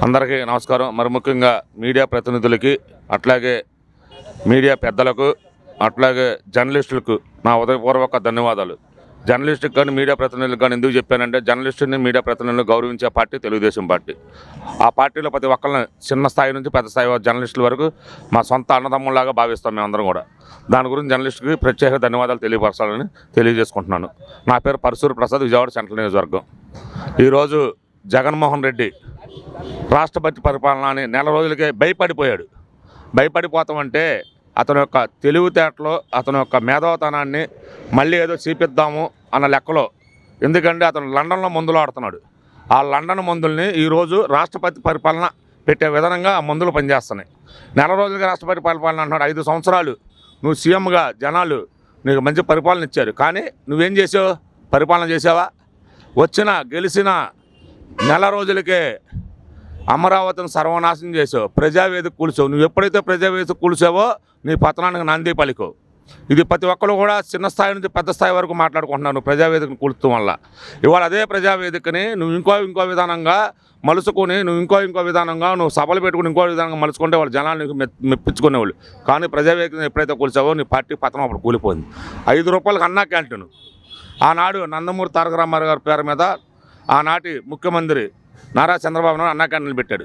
అందరికీ నమస్కారం. మరి ముఖ్యంగా మీడియా ప్రతినిధులకి, అట్లాగే మీడియా పెద్దలకు, అట్లాగే జర్నలిస్టులకు నా ఉదయపూర్వక ధన్యవాదాలు. జర్నలిస్టుకి కానీ మీడియా ప్రతినిధులకు కానీ ఎందుకు చెప్పానంటే, జర్నలిస్టుని మీడియా ప్రతినిధులను గౌరవించే పార్టీ తెలుగుదేశం పార్టీ. ఆ పార్టీలో ప్రతి ఒక్కరిని చిన్న స్థాయి నుంచి పెద్ద స్థాయి జర్నలిస్టుల వరకు మా సొంత అన్నదమ్ములాగా భావిస్తాం మేమందరం కూడా. దాని గురించి జర్నలిస్టుకి ప్రత్యేక ధన్యవాదాలు తెలియపరచాలని తెలియజేసుకుంటున్నాను. నా పేరు పరశూరు ప్రసాద్, విజయవాడ సెంట్రల్ నియోజకవర్గం. ఈరోజు జగన్మోహన్ రెడ్డి రాష్ట్రపతి పరిపాలన అని నెల రోజులకే భయపడిపోతామంటే అతని యొక్క తెలివితేటలో, అతని యొక్క మేధావతనాన్ని మళ్ళీ ఏదో చూపిద్దాము అన్న లెక్కలో. ఎందుకంటే అతను లండన్లో మందులు ఆడుతున్నాడు. ఆ లండన్ మందుల్ని ఈరోజు రాష్ట్రపతి పరిపాలన పెట్టే విధంగా ఆ మందులు పనిచేస్తున్నాయి. నెల రోజులుగా రాష్ట్రపతి పరిపాలన అంటున్నాడు. 5 సంవత్సరాలు నువ్వు సీఎంగా జనాలు నీకు మంచి పరిపాలన ఇచ్చారు. కానీ నువ్వేం చేసావు? పరిపాలన చేసావా? గెలిచిన నెల రోజులకే అమరావతిని సర్వనాశనం చేసావు, ప్రజావేదిక కూల్చావు. నువ్వు ఎప్పుడైతే ప్రజావేదిక కూల్చావో నీ పతనానికి నాంది పలికావు. ఇది ప్రతి ఒక్కరు కూడా చిన్న స్థాయి నుంచి పెద్ద స్థాయి వరకు మాట్లాడుకుంటున్నావు నువ్వు ప్రజావేదికను కూల్చడం వల్ల. ఇవాళ అదే ప్రజావేదికని నువ్వు ఇంకో విధానంగా మలుచుకొని, ఇంకో విధానంగా నువ్వు సభలు పెట్టుకుని ఇంకో విధానంగా మలుచుకుంటే వాళ్ళు జనాలు నీకు మెప్పించుకునేవాళ్ళు. కానీ ప్రజావేదికను ఎప్పుడైతే కూల్చావో నీ పార్టీ పతనం అప్పుడు కూలిపోయింది. 5 రూపాయలకు అన్నా క్యాంటీన్ ఆనాడు నందమూరి తారక రామారావు గారి పేరు మీద ఆనాటి ముఖ్యమంత్రి నారా చంద్రబాబు నాయుడు అన్నా క్యాంటీన్లు పెట్టాడు.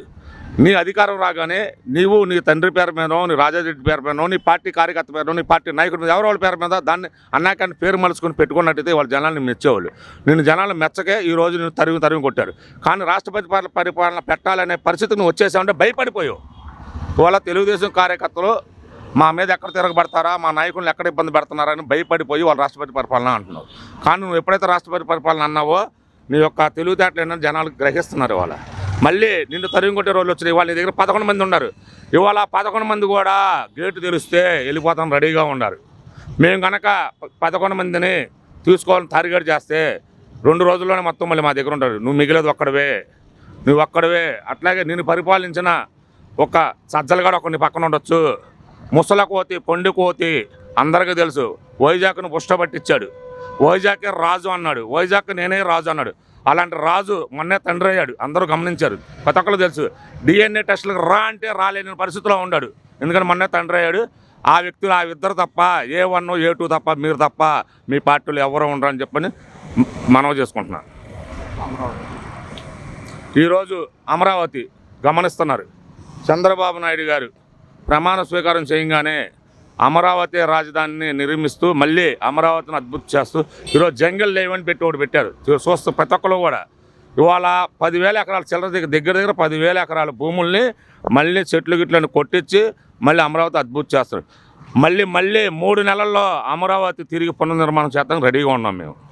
నీ అధికారం రాగానే నీవు నీ తండ్రి పేరు మీదనో, నీ రాజారెడ్డి పేరు మీదనో, నీ పార్టీ కార్యకర్త పేరునో, నీ పార్టీ నాయకుడి మీద ఎవరో వాళ్ళ పేరు మీద దాన్ని అన్నా క్యాంటీన్ పేరు మలుచుకొని పెట్టుకున్నట్టయితే వాళ్ళ జనాన్ని మెచ్చేవాళ్ళు. నేను జనాలు మెచ్చకే ఈరోజు నేను తరిమి కొట్టారు. కానీ రాష్ట్రపతి పరిపాలన పెట్టాలనే పరిస్థితి నువ్వు వచ్చేసావంటే భయపడిపోయావు. ఇవాళ తెలుగుదేశం కార్యకర్తలు మా మీద ఎక్కడ తిరగబడతారా, మా నాయకులను ఎక్కడ ఇబ్బంది పెడుతున్నారా అని భయపడిపోయి వాళ్ళు రాష్ట్రపతి పరిపాలన అంటున్నావు. కానీ నువ్వు ఎప్పుడైతే రాష్ట్రపతి పరిపాలన అన్నావో నీ యొక్క తెలివితేటలు ఏంటంటే జనాలు గ్రహిస్తున్నారు. ఇవాళ మళ్ళీ నిన్ను తరిమి కొట్టే రోజులు వచ్చినాయి. ఇవాళ నీ దగ్గర 11 మంది ఉన్నారు. ఇవాళ 11 మంది కూడా గేటు తెరిస్తే వెళ్ళిపోతాం రెడీగా ఉన్నారు. మేము కనుక 11 మందిని తీసుకోవాలని టార్గెట్ చేస్తే 2 రోజుల్లోనే మొత్తం మళ్ళీ మా దగ్గర ఉంటారు. నువ్వు మిగిలేదు నువ్వు ఒక్కడవే. అట్లాగే నేను పరిపాలించిన ఒక సజ్జలుగాడు ఒక నీ పక్కన ఉండొచ్చు. ముసల కోతి, పొండి కోతి అందరికీ తెలుసు. వైజాగ్ను పుష్టపట్టించాడు. వైజాగ్ రాజు అన్నాడు. వైజాగ్ నేనే రాజు అన్నాడు. అలాంటి రాజు మొన్నే తండ్రి అయ్యాడు. అందరూ గమనించారు, ప్రతి ఒక్కరు తెలుసు. DNA టెస్టులకు రా అంటే రాలేని పరిస్థితిలో ఉన్నాడు. ఎందుకంటే మొన్నే తండ్రి అయ్యాడు. ఆ వ్యక్తులు, ఆ ఇద్దరు తప్ప, A1 A2 తప్ప మీరు తప్ప మీ పార్టీలు ఎవరో ఉండరని చెప్పని మనవి చేసుకుంటున్నారు. ఈరోజు అమరావతి గమనిస్తున్నారు. చంద్రబాబు నాయుడు గారు ప్రమాణ స్వీకారం చేయగానే అమరావతి రాజధానిని నిర్మిస్తూ మళ్ళీ అమరావతిని అద్భుతం చేస్తూ ఈరోజు జంగల్ లేవని పెట్టారు. చూస్తూ ప్రతి ఒక్కరు కూడా ఇవాళ 10,000 ఎకరాల చిల్లర దగ్గర 10,000 ఎకరాల భూముల్ని మళ్ళీ చెట్లు గిట్లని కొట్టించి మళ్ళీ అమరావతి అద్భుతం చేస్తారు. మళ్ళీ 3 నెలల్లో అమరావతి తిరిగి పునర్నిర్మాణం చేస్తానికి రెడీగా ఉన్నాం మేము.